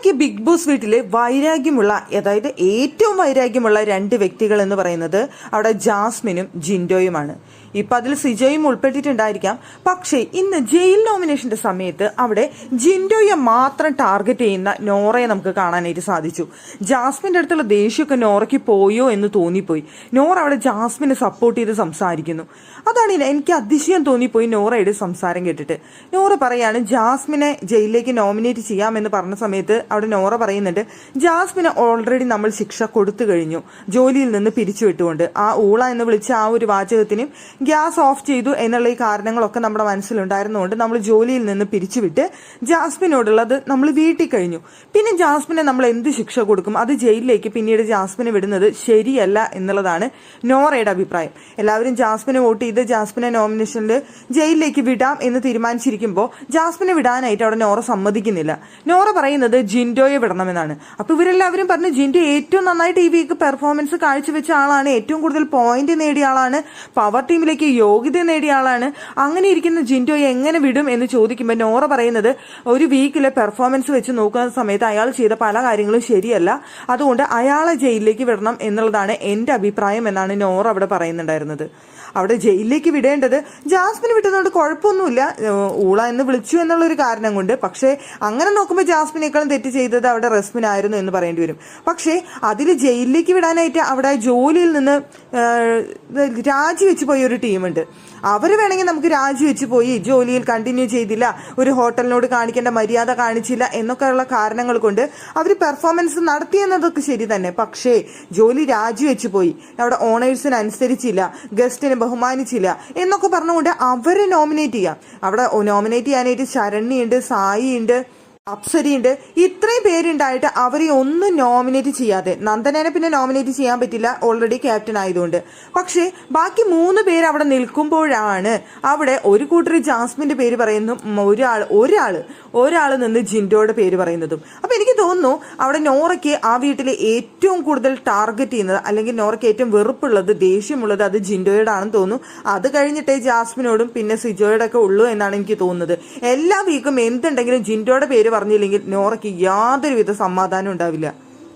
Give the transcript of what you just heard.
നോറയ്ക്ക് big boss വീട്ടിലെ വൈരാഗ്യമുള്ള, അതായത് ഏറ്റവും വൈരാഗ്യമുള്ള രണ്ട് വ്യക്തികൾ എന്ന് പറയുന്നത് അവിടെ ജാസ്മിനും ജിൻഡോയുമാണ്. ഇപ്പൊ അതിൽ സിജോയും ഉൾപ്പെട്ടിട്ടുണ്ടായിരിക്കാം. പക്ഷേ ഇന്ന് ജയിൽ നോമിനേഷന്റെ സമയത്ത് അവിടെ ജിൻഡോയെ മാത്രം ടാർഗറ്റ് ചെയ്യുന്ന നോറയെ നമുക്ക് കാണാനായിട്ട് സാധിച്ചു. ജാസ്മിന്റെ അടുത്തുള്ള ദേഷ്യമൊക്കെ നോറയ്ക്ക് പോയോ എന്ന് തോന്നിപ്പോയി. നോറ അവിടെ ജാസ്മിനെ സപ്പോർട്ട് ചെയ്ത് സംസാരിക്കുന്നു. അതാണ് എനിക്ക് അതിശയം തോന്നിപ്പോയി നോറയുടെ സംസാരം കേട്ടിട്ട്. നോറ പറയാണ് ജാസ്മിനെ ജയിലിലേക്ക് നോമിനേറ്റ് ചെയ്യാമെന്ന് പറഞ്ഞ സമയത്ത് അവിടെ നോറ പറയുന്നുണ്ട്, ജാസ്മിന് ഓൾറെഡി നമ്മൾ ശിക്ഷ കൊടുത്തു കഴിഞ്ഞു, ജോലിയിൽ നിന്ന് പിരിച്ചുവിട്ടുകൊണ്ട്. ആ ഊള എന്ന് വിളിച്ച ആ ഒരു വാചകത്തിനും ഗ്യാസ് ഓഫ് ചെയ്തു എന്നുള്ള ഈ കാരണങ്ങളൊക്കെ നമ്മുടെ മനസ്സിലുണ്ടായിരുന്നുകൊണ്ട് നമ്മൾ ജോലിയിൽ നിന്ന് പിരിച്ചുവിട്ട് ജാസ്മിനോടുള്ളത് നമ്മൾ വീട്ടിൽ കഴിഞ്ഞു. പിന്നെ ജാസ്മിനെ നമ്മൾ എന്ത് ശിക്ഷ കൊടുക്കും? അത് ജയിലിലേക്ക് പിന്നീട് ജാസ്മിനെ വിടുന്നത് ശരിയല്ല എന്നുള്ളതാണ് നോറയുടെ അഭിപ്രായം. എല്ലാവരും ജാസ്മിനെ വോട്ട് ചെയ്ത് ജാസ്മിനെ നോമിനേഷനിൽ ജയിലിലേക്ക് വിടാം എന്ന് തീരുമാനിച്ചിരിക്കുമ്പോൾ ജാസ്മിനെ വിടാനായിട്ട് അവിടെ നോറ സമ്മതിക്കുന്നില്ല. നോറ പറയുന്നത് ജിൻഡോയെ വിടണമെന്നാണ്. അപ്പൊ ഇവരെല്ലാവരും പറഞ്ഞു ജിൻഡോ ഏറ്റവും നന്നായിട്ട് ഈ വീക്ക് പെർഫോമൻസ് കാഴ്ചവെച്ച ആളാണ്, ഏറ്റവും കൂടുതൽ പോയിന്റ് നേടിയ ആളാണ്, പവർ ടീമിലേക്ക് യോഗ്യത നേടിയ ആളാണ്. അങ്ങനെ ഇരിക്കുന്ന ജിൻഡോയെ എങ്ങനെ വിടും എന്ന് ചോദിക്കുമ്പോൾ നോറ പറയുന്നത് ഒരു വീക്കിലെ പെർഫോമൻസ് വെച്ച് നോക്കുന്ന സമയത്ത് അയാൾ ചെയ്ത പല കാര്യങ്ങളും ശരിയല്ല, അതുകൊണ്ട് അയാളെ ജയിലിലേക്ക് വിടണം എന്നുള്ളതാണ് എന്റെ അഭിപ്രായം എന്നാണ് നോറ അവിടെ പറയുന്നുണ്ടായിരുന്നത്. അവിടെ ജയിലിലേക്ക് വിടേണ്ടത് ജാസ്മിന് വിട്ടുന്നതുകൊണ്ട് കുഴപ്പമൊന്നുമില്ല, ഊള എന്ന് വിളിച്ചു എന്നുള്ളൊരു കാരണം കൊണ്ട്. പക്ഷേ അങ്ങനെ നോക്കുമ്പോൾ ജാസ്മിനേക്കാളും തെറ്റ് ചെയ്തത് അവിടെ റസ്മിനായിരുന്നു എന്ന് പറയേണ്ടി വരും. പക്ഷേ അതിൽ ജയിലിലേക്ക് വിടാനായിട്ട് അവിടെ ജോലിയിൽ നിന്ന് രാജിവെച്ച് പോയ ഒരു ടീമുണ്ട്. അവർ വേണമെങ്കിൽ നമുക്ക് രാജിവെച്ച് പോയി ജോലിയിൽ കണ്ടിന്യൂ ചെയ്തില്ല, ഒരു ഹോട്ടലിനോട് കാണിക്കേണ്ട മര്യാദ കാണിച്ചില്ല എന്നൊക്കെയുള്ള കാരണങ്ങൾ കൊണ്ട് അവർ പെർഫോമൻസ് നടത്തിയെന്നതൊക്കെ ശരി തന്നെ. പക്ഷേ ജോലി രാജിവെച്ച് പോയി, അവിടെ ഓണേഴ്സിന് അനുസരിച്ചില്ല, ഗസ്റ്റിനെ ബഹുമാനിച്ചില്ല എന്നൊക്കെ പറഞ്ഞുകൊണ്ട് അവരെ നോമിനേറ്റ് ചെയ്യാം. അവിടെ നോമിനേറ്റ് ചെയ്യാനായിട്ട് ശരണ്യുണ്ട്, സായി ഉണ്ട്, അപ്സരയുണ്ട്, ഇത്രയും പേരുണ്ടായിട്ട് അവരെ ഒന്നും നോമിനേറ്റ് ചെയ്യാതെ, നന്ദനെ പിന്നെ നോമിനേറ്റ് ചെയ്യാൻ പറ്റില്ല, ഓൾറെഡി ക്യാപ്റ്റൻ ആയതുകൊണ്ട്. പക്ഷേ ബാക്കി 3 പേര് അവിടെ നിൽക്കുമ്പോഴാണ് അവിടെ ഒരു കൂട്ടർ ജാസ്മിന്റെ പേര് പറയുന്നു, ഒരാള് നിന്ന് ജിൻഡോയുടെ പേര് പറയുന്നതും. അപ്പൊ എനിക്ക് തോന്നുന്നു അവിടെ നോറയ്ക്ക് ആ വീട്ടിലെ ഏറ്റവും കൂടുതൽ ടാർഗറ്റ് ചെയ്യുന്നത്, അല്ലെങ്കിൽ നോറയ്ക്ക് ഏറ്റവും വെറുപ്പുള്ളത്, ദേഷ്യമുള്ളത് അത് ജിൻഡോയോടാണെന്ന് തോന്നുന്നു. അത് കഴിഞ്ഞിട്ടേ ജാസ്മിനോടും പിന്നെ സിജോയുടെ ഒക്കെ ഉള്ളൂ എന്നാണ് എനിക്ക് തോന്നുന്നത്. എല്ലാ വീക്കും എന്തുണ്ടെങ്കിലും ജിൻഡോയുടെ പേര് പറഞ്ഞില്ലെങ്കിൽ നോറയ്ക്ക് യാതൊരുവിധ സമാധാനം ഉണ്ടാവില്ല.